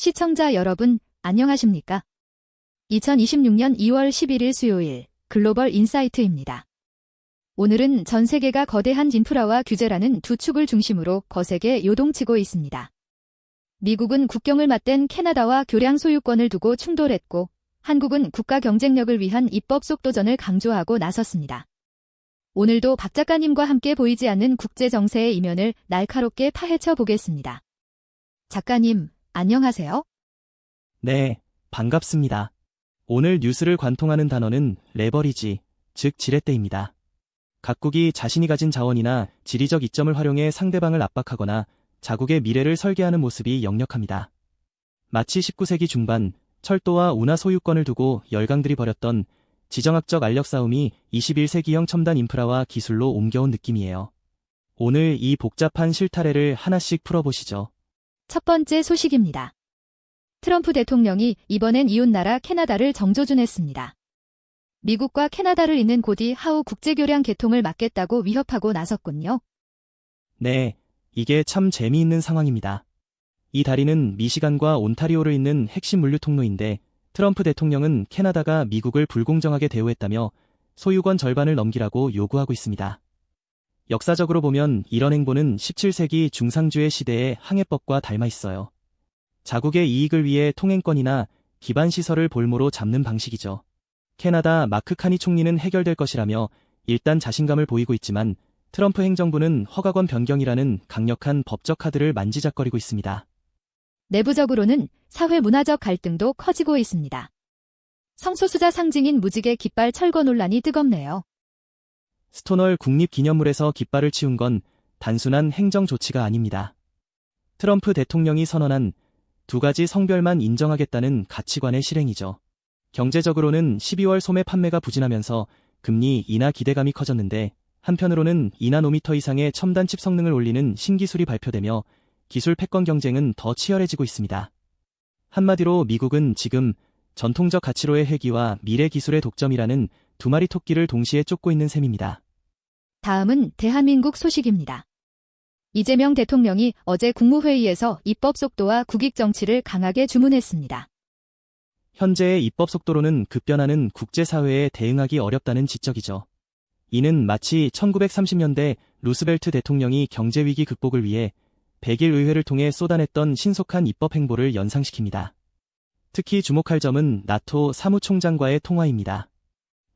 시청자 여러분, 안녕하십니까? 2026년 2월 11일 수요일 글로벌 인사이트입니다. 오늘은 전 세계가 거대한 인프라와 규제라는 두 축을 중심으로 거세게 요동치고 있습니다. 미국은 국경을 맞댄 캐나다와 교량 소유권을 두고 충돌했고, 한국은 국가 경쟁력을 위한 입법 속도전을 강조하고 나섰습니다. 오늘도 박 작가님과 함께 보이지 않는 국제 정세의 이면을 날카롭게 파헤쳐 보겠습니다. 작가님, 안녕하세요. 네, 반갑습니다. 오늘 뉴스를 관통하는 단어는 레버리지, 즉 지렛대입니다. 각국이 자신이 가진 자원이나 지리적 이점을 활용해 상대방을 압박하거나 자국의 미래를 설계하는 모습이 역력합니다. 마치 19세기 중반 철도와 운하 소유권을 두고 열강들이 벌였던 지정학적 알력 싸움이 21세기형 첨단 인프라와 기술로 옮겨온 느낌이에요. 오늘 이 복잡한 실타래를 하나씩 풀어보시죠. 첫 번째 소식입니다. 트럼프 대통령이 이번엔 이웃나라 캐나다를 정조준했습니다. 미국과 캐나다를 잇는 고디 하우 국제교량 개통을 막겠다고 위협하고 나섰군요. 네, 이게 참 재미있는 상황입니다. 이 다리는 미시간과 온타리오를 잇는 핵심 물류 통로인데 트럼프 대통령은 캐나다가 미국을 불공정하게 대우했다며 소유권 절반을 넘기라고 요구하고 있습니다. 역사적으로 보면 이런 행보는 17세기 중상주의 시대의 항해법과 닮아 있어요. 자국의 이익을 위해 통행권이나 기반시설을 볼모로 잡는 방식이죠. 캐나다 마크 카니 총리는 해결될 것이라며 일단 자신감을 보이고 있지만 트럼프 행정부는 허가권 변경이라는 강력한 법적 카드를 만지작거리고 있습니다. 내부적으로는 사회 문화적 갈등도 커지고 있습니다. 성소수자 상징인 무지개 깃발 철거 논란이 뜨겁네요. 스토널 국립기념물에서 깃발을 치운 건 단순한 행정 조치가 아닙니다. 트럼프 대통령이 선언한 두 가지 성별만 인정하겠다는 가치관의 실행이죠. 경제적으로는 12월 소매 판매가 부진하면서 금리 인하 기대감이 커졌는데 한편으로는 2나노미터 이상의 첨단 칩 성능을 올리는 신기술이 발표되며 기술 패권 경쟁은 더 치열해지고 있습니다. 한마디로 미국은 지금 전통적 가치로의 회귀와 미래 기술의 독점이라는 두 마리 토끼를 동시에 쫓고 있는 셈입니다. 다음은 대한민국 소식입니다. 이재명 대통령이 어제 국무회의에서 입법 속도와 국익 정치를 강하게 주문했습니다. 현재의 입법 속도로는 급변하는 국제사회에 대응하기 어렵다는 지적이죠. 이는 마치 1930년대 루스벨트 대통령이 경제위기 극복을 위해 100일 의회를 통해 쏟아냈던 신속한 입법 행보를 연상시킵니다. 특히 주목할 점은 나토 사무총장과의 통화입니다.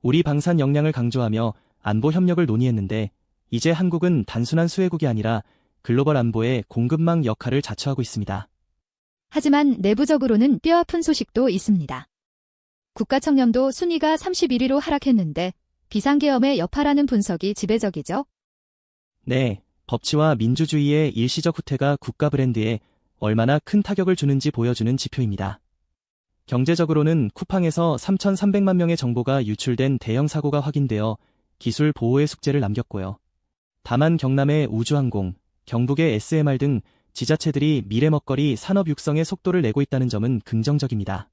우리 방산 역량을 강조하며 안보 협력을 논의했는데 이제 한국은 단순한 수혜국이 아니라 글로벌 안보의 공급망 역할을 자처하고 있습니다. 하지만 내부적으로는 뼈아픈 소식도 있습니다. 국가청렴도 순위가 31위로 하락했는데 비상계엄의 여파라는 분석이 지배적이죠. 네, 법치와 민주주의의 일시적 후퇴가 국가 브랜드에 얼마나 큰 타격을 주는지 보여주는 지표입니다. 경제적으로는 쿠팡에서 3,300만 명의 정보가 유출된 대형 사고가 확인되어 기술 보호의 숙제를 남겼고요. 다만 경남의 우주항공, 경북의 SMR 등 지자체들이 미래 먹거리 산업 육성에 속도를 내고 있다는 점은 긍정적입니다.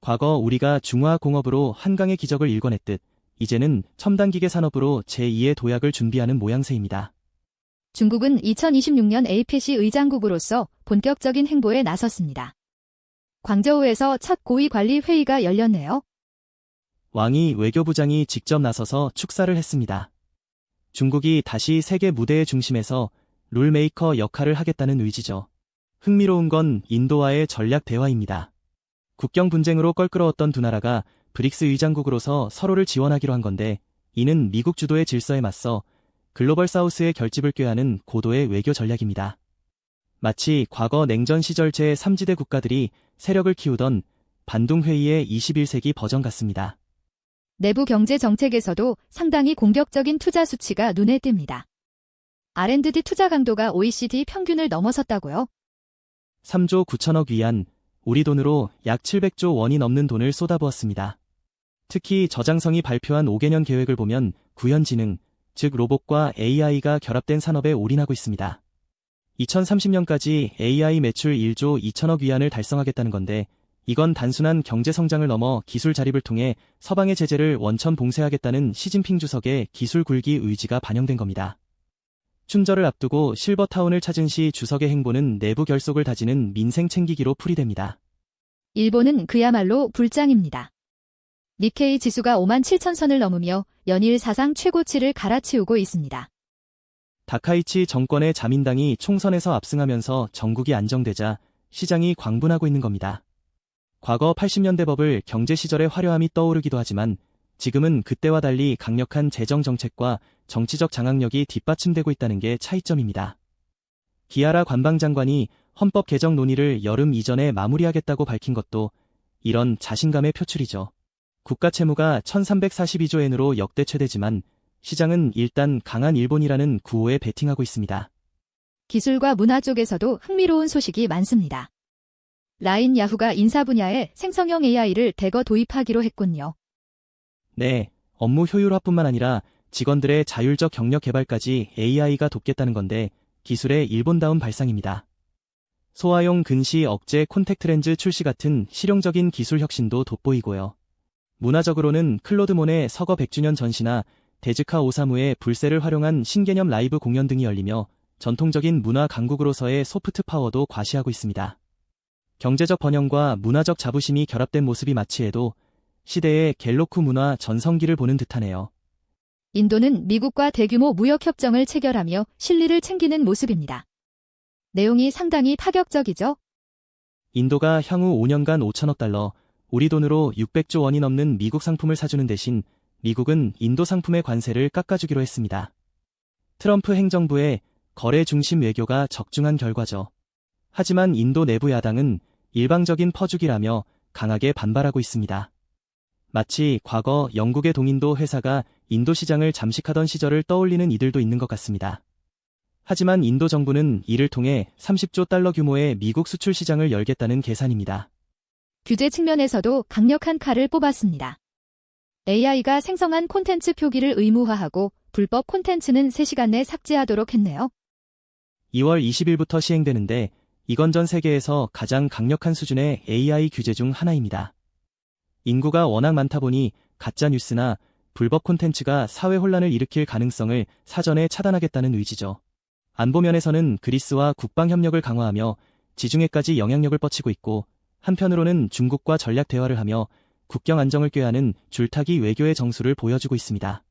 과거 우리가 중화공업으로 한강의 기적을 일궈냈듯 이제는 첨단기계 산업으로 제2의 도약을 준비하는 모양새입니다. 중국은 2026년 APEC 의장국으로서 본격적인 행보에 나섰습니다. 광저우에서 첫 고위 관리 회의가 열렸네요. 왕이 외교부장이 직접 나서서 축사를 했습니다. 중국이 다시 세계 무대의 중심에서 룰메이커 역할을 하겠다는 의지죠. 흥미로운 건 인도와의 전략 대화입니다. 국경 분쟁으로 껄끄러웠던 두 나라가 브릭스 의장국으로서 서로를 지원하기로 한 건데 이는 미국 주도의 질서에 맞서 글로벌 사우스의 결집을 꾀하는 고도의 외교 전략입니다. 마치 과거 냉전 시절 제3지대 국가들이 세력을 키우던 반둥회의의 21세기 버전 같습니다. 내부 경제 정책에서도 상당히 공격적인 투자 수치가 눈에 띕니다. R&D 투자 강도가 OECD 평균을 넘어섰다고요? 3조 9천억 위안, 우리 돈으로 약 700조 원이 넘는 돈을 쏟아부었습니다. 특히 저장성이 발표한 5개년 계획을 보면 구현지능, 즉 로봇과 AI가 결합된 산업에 올인하고 있습니다. 2030년까지 AI 매출 1조 2천억 위안을 달성하겠다는 건데 이건 단순한 경제 성장을 넘어 기술 자립을 통해 서방의 제재를 원천 봉쇄하겠다는 시진핑 주석의 기술 굴기 의지가 반영된 겁니다. 춘절을 앞두고 실버타운을 찾은 시 주석의 행보는 내부 결속을 다지는 민생 챙기기로 풀이됩니다. 일본은 그야말로 불장입니다. 니케이 지수가 5만 7천 선을 넘으며 연일 사상 최고치를 갈아치우고 있습니다. 다카이치 정권의 자민당이 총선에서 압승하면서 정국이 안정되자 시장이 광분하고 있는 겁니다. 과거 80년대 버블 경제 시절의 화려함이 떠오르기도 하지만 지금은 그때와 달리 강력한 재정 정책과 정치적 장악력이 뒷받침되고 있다는 게 차이점입니다. 기아라 관방장관이 헌법 개정 논의를 여름 이전에 마무리하겠다고 밝힌 것도 이런 자신감의 표출이죠. 국가 채무가 1342조 엔으로 역대 최대지만 시장은 일단 강한 일본이라는 구호에 베팅하고 있습니다. 기술과 문화 쪽에서도 흥미로운 소식이 많습니다. 라인 야후가 인사 분야에 생성형 AI를 대거 도입하기로 했군요. 네, 업무 효율화뿐만 아니라 직원들의 자율적 경력 개발까지 AI가 돕겠다는 건데 기술의 일본다운 발상입니다. 소화용 근시 억제 콘택트 렌즈 출시 같은 실용적인 기술 혁신도 돋보이고요. 문화적으로는 클로드몬의 서거 100주년 전시나 데즈카 오사무의 불새를 활용한 신개념 라이브 공연 등이 열리며 전통적인 문화 강국으로서의 소프트 파워도 과시하고 있습니다. 경제적 번영과 문화적 자부심이 결합된 모습이 마치해도 시대의 갤로쿠 문화 전성기를 보는 듯하네요. 인도는 미국과 대규모 무역협정을 체결하며 실리를 챙기는 모습입니다. 내용이 상당히 파격적이죠? 인도가 향후 5년간 5천억 달러, 우리 돈으로 600조 원이 넘는 미국 상품을 사주는 대신 미국은 인도 상품의 관세를 깎아주기로 했습니다. 트럼프 행정부의 거래 중심 외교가 적중한 결과죠. 하지만 인도 내부 야당은 일방적인 퍼주기라며 강하게 반발하고 있습니다. 마치 과거 영국의 동인도 회사가 인도 시장을 잠식하던 시절을 떠올리는 이들도 있는 것 같습니다. 하지만 인도 정부는 이를 통해 30조 달러 규모의 미국 수출 시장을 열겠다는 계산입니다. 규제 측면에서도 강력한 칼을 뽑았습니다. AI가 생성한 콘텐츠 표기를 의무화하고 불법 콘텐츠는 3시간 내 삭제하도록 했네요. 2월 20일부터 시행되는데 이건 전 세계에서 가장 강력한 수준의 AI 규제 중 하나입니다. 인구가 워낙 많다 보니 가짜 뉴스나 불법 콘텐츠가 사회 혼란을 일으킬 가능성을 사전에 차단하겠다는 의지죠. 안보 면에서는 그리스와 국방 협력을 강화하며 지중해까지 영향력을 뻗치고 있고 한편으로는 중국과 전략 대화를 하며 국경 안정을 꾀하는 줄타기 외교의 정수를 보여주고 있습니다.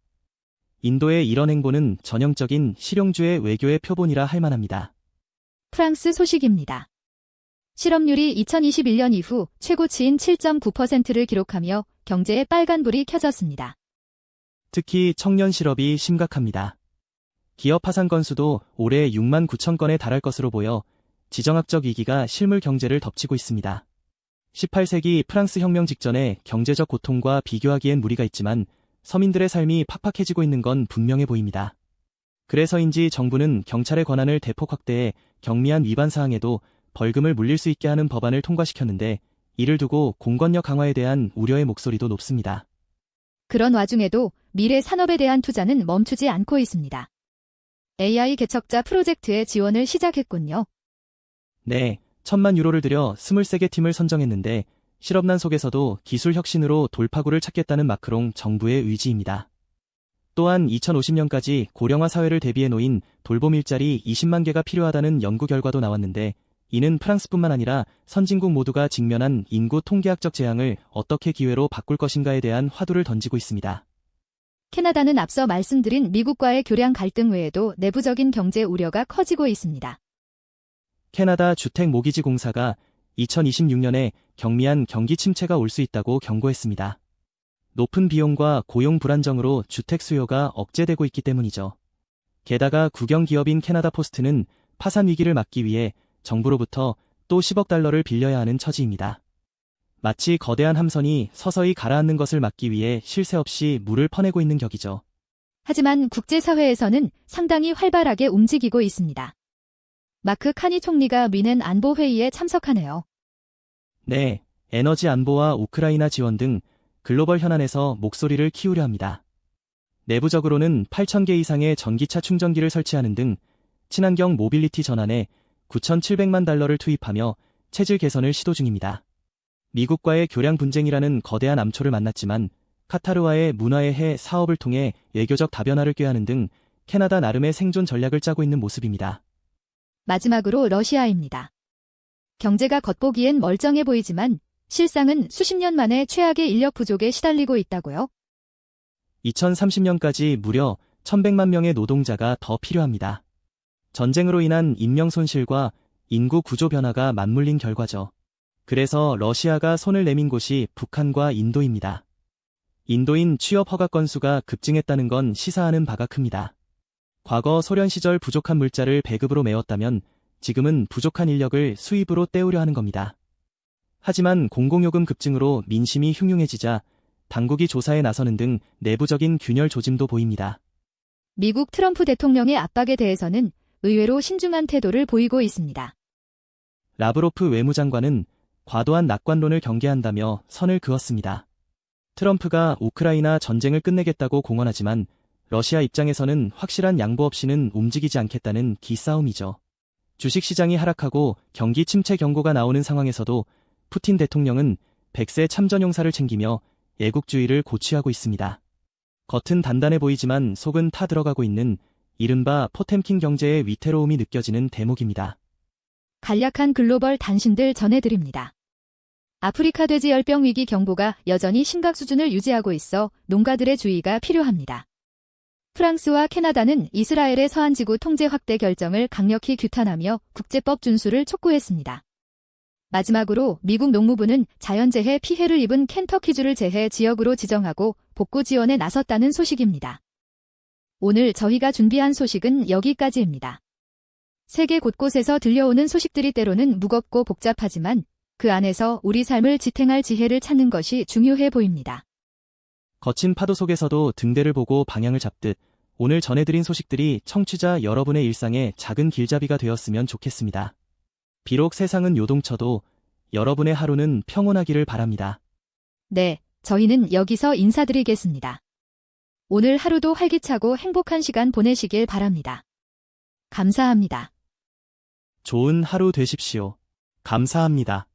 인도의 이런 행보는 전형적인 실용주의 외교의 표본이라 할 만합니다. 프랑스 소식입니다. 실업률이 2021년 이후 최고치인 7.9%를 기록하며 경제에 빨간불이 켜졌습니다. 특히 청년 실업이 심각합니다. 기업 파산 건수도 올해 6만 9천 건에 달할 것으로 보여 지정학적 위기가 실물 경제를 덮치고 있습니다. 18세기 프랑스 혁명 직전에 경제적 고통과 비교하기엔 무리가 있지만 서민들의 삶이 팍팍해지고 있는 건 분명해 보입니다. 그래서인지 정부는 경찰의 권한을 대폭 확대해 경미한 위반 사항에도 벌금을 물릴 수 있게 하는 법안을 통과시켰는데 이를 두고 공권력 강화에 대한 우려의 목소리도 높습니다. 그런 와중에도 미래 산업에 대한 투자는 멈추지 않고 있습니다. AI 개척자 프로젝트의 지원을 시작했군요. 네, 1,000만 유로를 들여 23개 팀을 선정했는데 실업난 속에서도 기술 혁신으로 돌파구를 찾겠다는 마크롱 정부의 의지입니다. 또한 2050년까지 고령화 사회를 대비해 놓인 돌봄 일자리 20만 개가 필요하다는 연구 결과도 나왔는데 이는 프랑스뿐만 아니라 선진국 모두가 직면한 인구 통계학적 재앙을 어떻게 기회로 바꿀 것인가에 대한 화두를 던지고 있습니다. 캐나다는 앞서 말씀드린 미국과의 교량 갈등 외에도 내부적인 경제 우려가 커지고 있습니다. 캐나다 주택모기지공사가 2026년에 경미한 경기 침체가 올 수 있다고 경고했습니다. 높은 비용과 고용 불안정으로 주택 수요가 억제되고 있기 때문이죠. 게다가 국영기업인 캐나다 포스트는 파산 위기를 막기 위해 정부로부터 또 10억 달러를 빌려야 하는 처지입니다. 마치 거대한 함선이 서서히 가라앉는 것을 막기 위해 쉴 새 없이 물을 퍼내고 있는 격이죠. 하지만 국제사회에서는 상당히 활발하게 움직이고 있습니다. 마크 카니 총리가 미넨 안보회의에 참석하네요. 네, 에너지 안보와 우크라이나 지원 등 글로벌 현안에서 목소리를 키우려 합니다. 내부적으로는 8,000개 이상의 전기차 충전기를 설치하는 등 친환경 모빌리티 전환에 9,700만 달러를 투입하며 체질 개선을 시도 중입니다. 미국과의 교량 분쟁이라는 거대한 암초를 만났지만 카타르와의 문화의 해 사업을 통해 외교적 다변화를 꾀하는 등 캐나다 나름의 생존 전략을 짜고 있는 모습입니다. 마지막으로 러시아입니다. 경제가 겉보기엔 멀쩡해 보이지만 실상은 수십 년 만에 최악의 인력 부족에 시달리고 있다고요? 2030년까지 무려 1100만 명의 노동자가 더 필요합니다. 전쟁으로 인한 인명 손실과 인구 구조 변화가 맞물린 결과죠. 그래서 러시아가 손을 내민 곳이 북한과 인도입니다. 인도인 취업 허가 건수가 급증했다는 건 시사하는 바가 큽니다. 과거 소련 시절 부족한 물자를 배급으로 메웠다면 지금은 부족한 인력을 수입으로 때우려 하는 겁니다. 하지만 공공요금 급증으로 민심이 흉흉해지자 당국이 조사에 나서는 등 내부적인 균열 조짐도 보입니다. 미국 트럼프 대통령의 압박에 대해서는 의외로 신중한 태도를 보이고 있습니다. 라브로프 외무장관은 과도한 낙관론을 경계한다며 선을 그었습니다. 트럼프가 우크라이나 전쟁을 끝내겠다고 공언하지만 러시아 입장에서는 확실한 양보 없이는 움직이지 않겠다는 기싸움이죠. 주식시장이 하락하고 경기 침체 경고가 나오는 상황에서도 푸틴 대통령은 백세 참전용사를 챙기며 애국주의를 고취하고 있습니다. 겉은 단단해 보이지만 속은 타들어가고 있는 이른바 포템킨 경제의 위태로움이 느껴지는 대목입니다. 간략한 글로벌 단신들 전해드립니다. 아프리카 돼지 열병 위기 경보가 여전히 심각 수준을 유지하고 있어 농가들의 주의가 필요합니다. 프랑스와 캐나다는 이스라엘의 서한지구 통제 확대 결정을 강력히 규탄하며 국제법 준수를 촉구했습니다. 마지막으로 미국 농무부는 자연재해 피해를 입은 켄터키주를 재해 지역으로 지정하고 복구 지원에 나섰다는 소식입니다. 오늘 저희가 준비한 소식은 여기까지입니다. 세계 곳곳에서 들려오는 소식들이 때로는 무겁고 복잡하지만 그 안에서 우리 삶을 지탱할 지혜를 찾는 것이 중요해 보입니다. 거친 파도 속에서도 등대를 보고 방향을 잡듯 오늘 전해드린 소식들이 청취자 여러분의 일상에 작은 길잡이가 되었으면 좋겠습니다. 비록 세상은 요동쳐도 여러분의 하루는 평온하기를 바랍니다. 네, 저희는 여기서 인사드리겠습니다. 오늘 하루도 활기차고 행복한 시간 보내시길 바랍니다. 감사합니다. 좋은 하루 되십시오. 감사합니다.